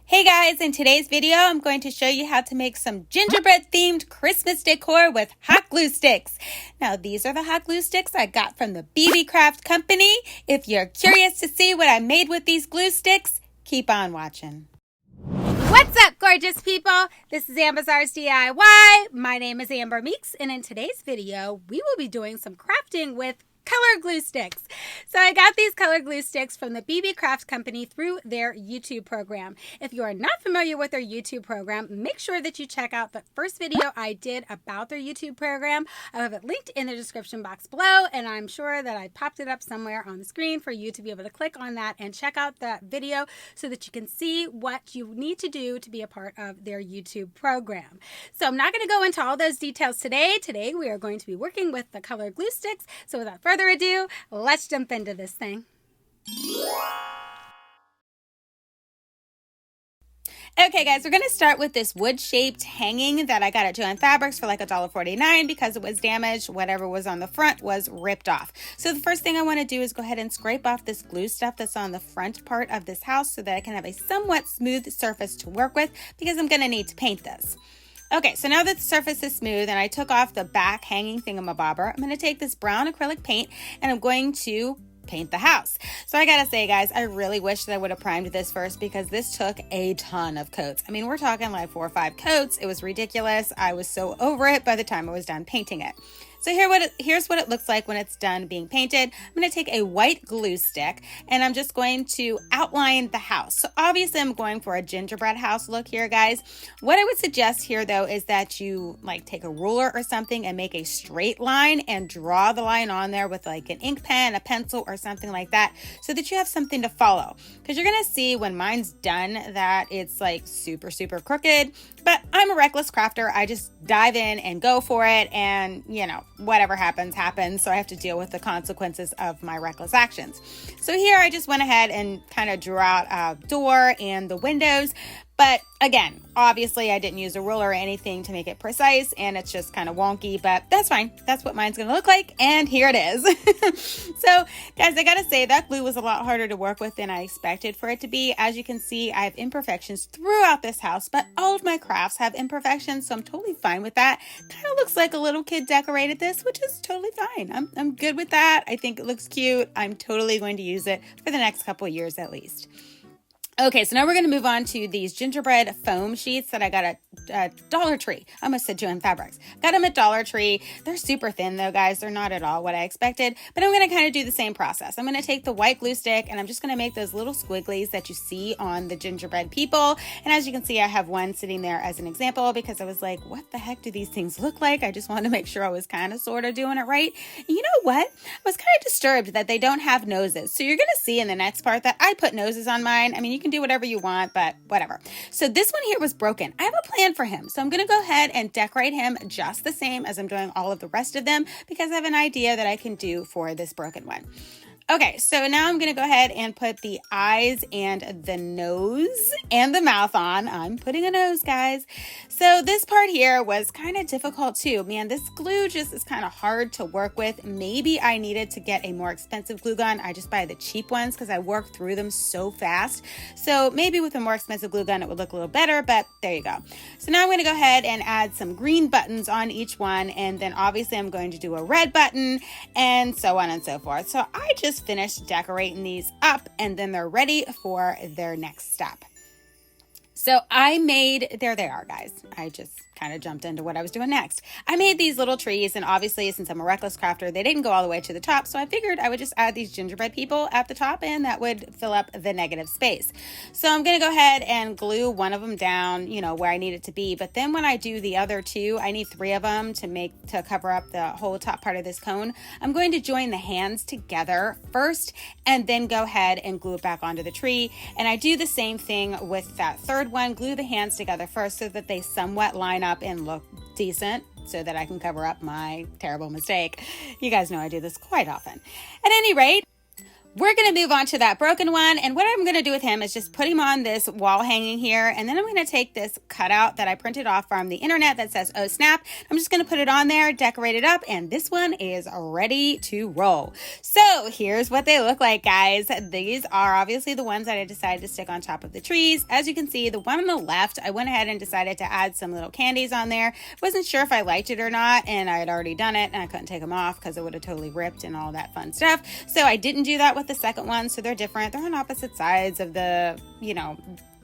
Hey guys, in today's video, I'm going to show you how to make some gingerbread themed Christmas decor with hot glue sticks. Now, these are the hot glue sticks I got from the Theme-Beebeecraft company. If you're curious to see what I made with these glue sticks, keep on watching. What's up, gorgeous people? This is Amber's DIY. My name is Amber Meeks, and in today's video, we will be doing some crafting with color glue sticks. So I got these color glue sticks from the Theme-Beebeecraft company through their YouTube program. If you are not familiar with their YouTube program, make sure that you check out the first video I did about their YouTube program. I have it linked in the description box below, and I'm sure that I popped it up somewhere on the screen for you to be able to click on that and check out that video so that you can see what you need to do to be a part of their YouTube program. So I'm not going to go into all those details today. Today we are going to be working with the color glue sticks. So without further ado, let's jump into this thing. Okay guys, we're going to start with this wood-shaped hanging that I got at Joann Fabrics for like $1.49 because it was damaged. Whatever was on the front was ripped off. So the first thing I want to do is go ahead and scrape off this glue stuff that's on the front part of this house so that I can have a somewhat smooth surface to work with because I'm going to need to paint this. Okay, so now that the surface is smooth and I took off the back hanging thingamabobber, I'm going to take this brown acrylic paint and I'm going to paint the house. So I gotta say, guys, I really wish that I would have primed this first because this took a ton of coats. I mean, we're talking like 4 or 5 coats. It was ridiculous. I was so over it by the time I was done painting it. So here's what it looks like when it's done being painted. I'm going to take a white glue stick and I'm just going to outline the house. So obviously I'm going for a gingerbread house look here, guys. What I would suggest here though is that you like take a ruler or something and make a straight line and draw the line on there with like an ink pen, a pencil or something like that so that you have something to follow. Because you're going to see when mine's done that it's like super, super crooked. But I'm a reckless crafter. I just dive in and go for it and, you know, whatever happens, happens. So I have to deal with the consequences of my reckless actions. So here I just went ahead and kind of drew out a door and the windows. But again, obviously I didn't use a ruler or anything to make it precise and it's just kind of wonky, but that's fine. That's what mine's going to look like. And here it is. So guys, I got to say that glue was a lot harder to work with than I expected for it to be. As you can see, I have imperfections throughout this house, but all of my crafts have imperfections. So I'm totally fine with that. Kind of looks like a little kid decorated this, which is totally fine. I'm good with that. I think it looks cute. I'm totally going to use it for the next couple of years at least. Okay, so now we're going to move on to these gingerbread foam sheets that I got at Dollar Tree. I almost said Joann Fabrics. Got them at Dollar Tree. They're super thin though, guys. They're not at all what I expected, but I'm going to kind of do the same process. I'm going to take the white glue stick and I'm just going to make those little squigglies that you see on the gingerbread people. And as you can see, I have one sitting there as an example because I was like, what the heck do these things look like? I just wanted to make sure I was kind of sort of doing it right. And you know what? I was kind of disturbed that they don't have noses. So you're going to see in the next part that I put noses on mine. I mean, you can do whatever you want, but whatever. So this one here was broken. I have a plan for him. So I'm going to go ahead and decorate him just the same as I'm doing all of the rest of them because I have an idea that I can do for this broken one. Okay, so now I'm going to go ahead and put the eyes and the nose and the mouth on. I'm putting a nose, guys. So this part here was kind of difficult too. Man, this glue just is kind of hard to work with. Maybe I needed to get a more expensive glue gun. I just buy the cheap ones because I work through them so fast. So maybe with a more expensive glue gun, it would look a little better, but there you go. So now I'm going to go ahead and add some green buttons on each one. And then obviously I'm going to do a red button and so on and so forth. So I just finished decorating these up and then they're ready for their next step. So there they are, guys. I just kind of jumped into what I was doing next. I made these little trees, and obviously since I'm a reckless crafter, they didn't go all the way to the top, so I figured I would just add these gingerbread people at the top and that would fill up the negative space. So I'm going to go ahead and glue one of them down, you know, where I need it to be, but then when I do the other two, I need 3 of them to cover up the whole top part of this cone. I'm going to join the hands together first and then go ahead and glue it back onto the tree. And I do the same thing with that third one, glue the hands together first so that they somewhat line up and look decent so that I can cover up my terrible mistake. You guys know I do this quite often. At any rate, We're going to move on to that broken one, and what I'm going to do with him is just put him on this wall hanging here, and then I'm going to take this cutout that I printed off from the internet that says "Oh snap." I'm just going to put it on there, decorate it up, and this one is ready to roll. So here's what they look like, guys. These are obviously the ones that I decided to stick on top of the trees. As you can see, the one on the left, I went ahead and decided to add some little candies on there. Wasn't sure if I liked it or not, and I had already done it, and I couldn't take them off because it would have totally ripped and all that fun stuff. So I didn't do that with the second one, so they're different. They're on opposite sides of the,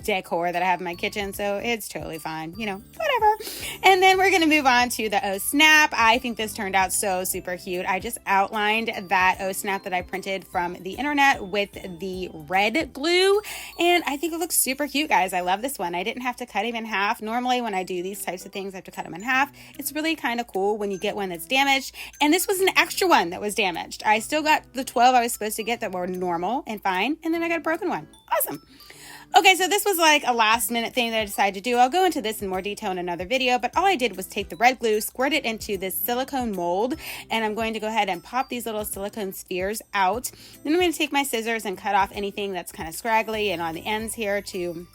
decor that I have in my kitchen, so it's totally fine, whatever. And then we're gonna move on to the Oh Snap. I think this turned out so super cute. I just outlined that Oh Snap that I printed from the internet with the red glue, and I think it looks super cute, guys. I love this one. I didn't have to cut him in half. Normally when I do these types of things, I have to cut them in half. It's really kind of cool when you get one that's damaged, and this was an extra one that was damaged. I still got the 12 I was supposed to get that were normal and fine, and then I got a broken one. Awesome. Okay, so this was like a last minute thing that I decided to do. I'll go into this in more detail in another video, but all I did was take the red glue, squirt it into this silicone mold, and I'm going to go ahead and pop these little silicone spheres out. Then I'm going to take my scissors and cut off anything that's kind of scraggly and on the ends here to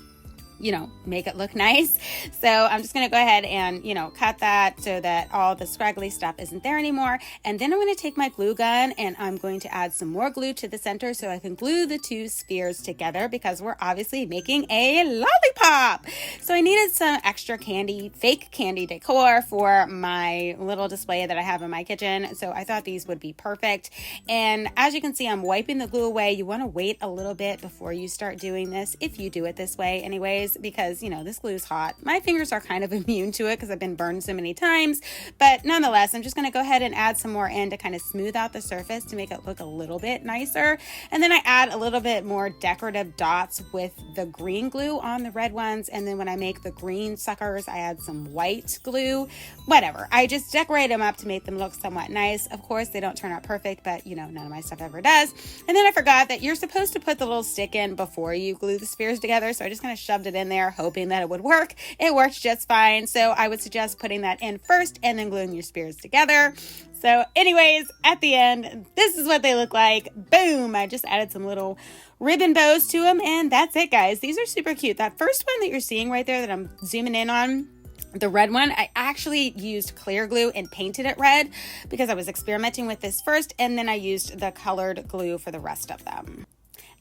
make it look nice. So I'm just going to go ahead and, cut that so that all the scraggly stuff isn't there anymore. And then I'm going to take my glue gun and I'm going to add some more glue to the center so I can glue the two spheres together because we're obviously making a lollipop. So I needed some extra candy, fake candy decor for my little display that I have in my kitchen. So I thought these would be perfect. And as you can see, I'm wiping the glue away. You want to wait a little bit before you start doing this, if you do it this way anyways, because this glue is hot. My fingers are kind of immune to it because I've been burned so many times, but nonetheless, I'm just going to go ahead and add some more in to kind of smooth out the surface to make it look a little bit nicer. And then I add a little bit more decorative dots with the green glue on the red ones, and then when I make the green suckers, I add some white glue. Whatever, I just decorate them up to make them look somewhat nice. Of course, they don't turn out perfect, but none of my stuff ever does. And then I forgot that you're supposed to put the little stick in before you glue the spheres together, so I just kind of shoved it in there hoping that it would work. It worked just fine. So I would suggest putting that in first and then gluing your spheres together. So anyways, at the end, this is what they look like. Boom! I just added some little ribbon bows to them, and that's it, guys. These are super cute. That first one that you're seeing right there that I'm zooming in on, the red one, I actually used clear glue and painted it red because I was experimenting with this first, and then I used the colored glue for the rest of them.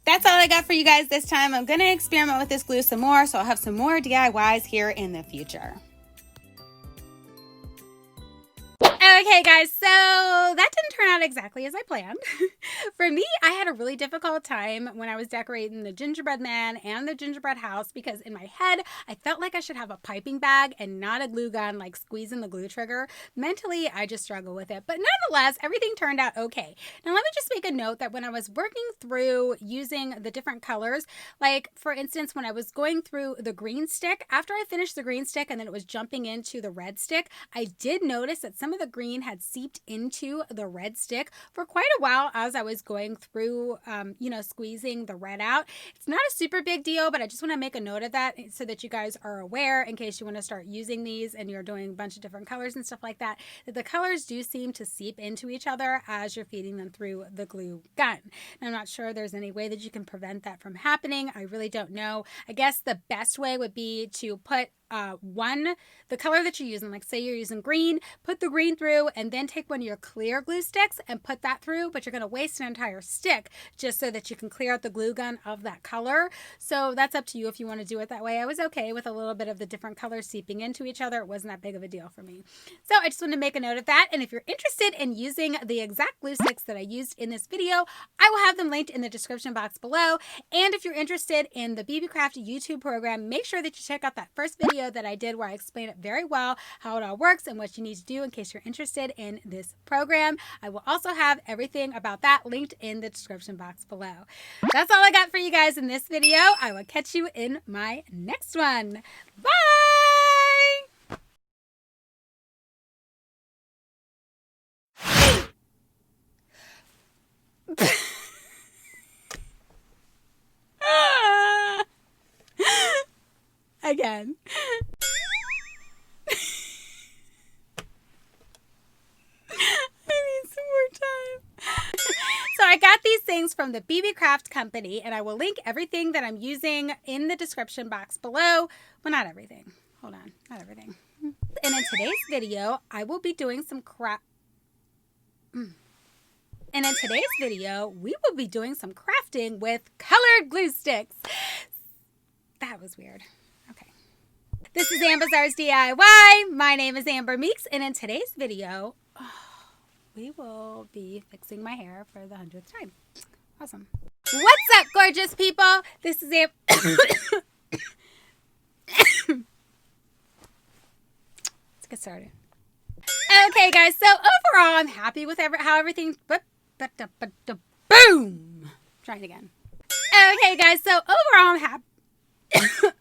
That's all I got for you guys this time. I'm going to experiment with this glue some more, so I'll have some more DIYs here in the future. Okay, guys, so that didn't turn out exactly as I planned. For me, I had a really difficult time when I was decorating the gingerbread man and the gingerbread house because in my head, I felt like I should have a piping bag and not a glue gun, like squeezing the glue trigger. Mentally, I just struggle with it, but nonetheless, everything turned out okay. Now, let me just make a note that when I was working through using the different colors, like for instance, when I was going through the green stick, after I finished the green stick and then it was jumping into the red stick, I did notice that some of the green had seeped into the red stick for quite a while as I was going through, squeezing the red out. It's not a super big deal, but I just want to make a note of that so that you guys are aware in case you want to start using these and you're doing a bunch of different colors and stuff like that, that the colors do seem to seep into each other as you're feeding them through the glue gun. And I'm not sure there's any way that you can prevent that from happening. I really don't know. I guess the best way would be to put the color that you're using, like say you're using green, put the green through and then take one of your clear glue sticks and put that through, but you're going to waste an entire stick just so that you can clear out the glue gun of that color. So that's up to you if you want to do it that way. I was okay with a little bit of the different colors seeping into each other. It wasn't that big of a deal for me. So I just want to make a note of that. And if you're interested in using the exact glue sticks that I used in this video, I will have them linked in the description box below. And if you're interested in the Beebeecraft YouTube program, make sure that you check out that first video that I did where I explain it very well how it all works and what you need to do in case you're interested in this program. I will also have everything about that linked in the description box below. That's all I got for you guys in this video. I will catch you in my next one. Bye! Again. I need some more time. So I got these things things from the Theme-Beebeecraft company, and I will link everything that I'm using in the description box below. Well, not everything. Hold on. Not everything. And in today's video, I will be doing some And in today's video, we will be doing some crafting with colored glue sticks. That was weird. Okay. This is Amber's DIY. My name is Amber Meeks, and in today's video, we will be fixing my hair for the 100th time. Awesome. What's up, gorgeous people? This is Amber. Let's get started. Okay, guys. So overall, I'm happy with how everything. Boom. Trying again. Okay, guys. So overall, I'm happy.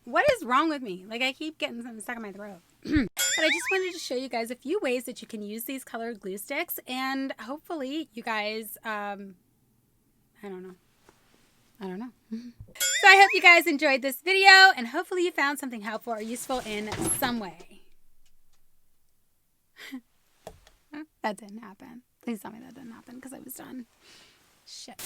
What is wrong with me? Like, I keep getting something stuck in my throat. But I just wanted to show you guys a few ways that you can use these colored glue sticks, and hopefully you guys, I don't know. So I hope you guys enjoyed this video, and hopefully you found something helpful or useful in some way. That didn't happen. Please tell me that didn't happen, because I was done. Shit.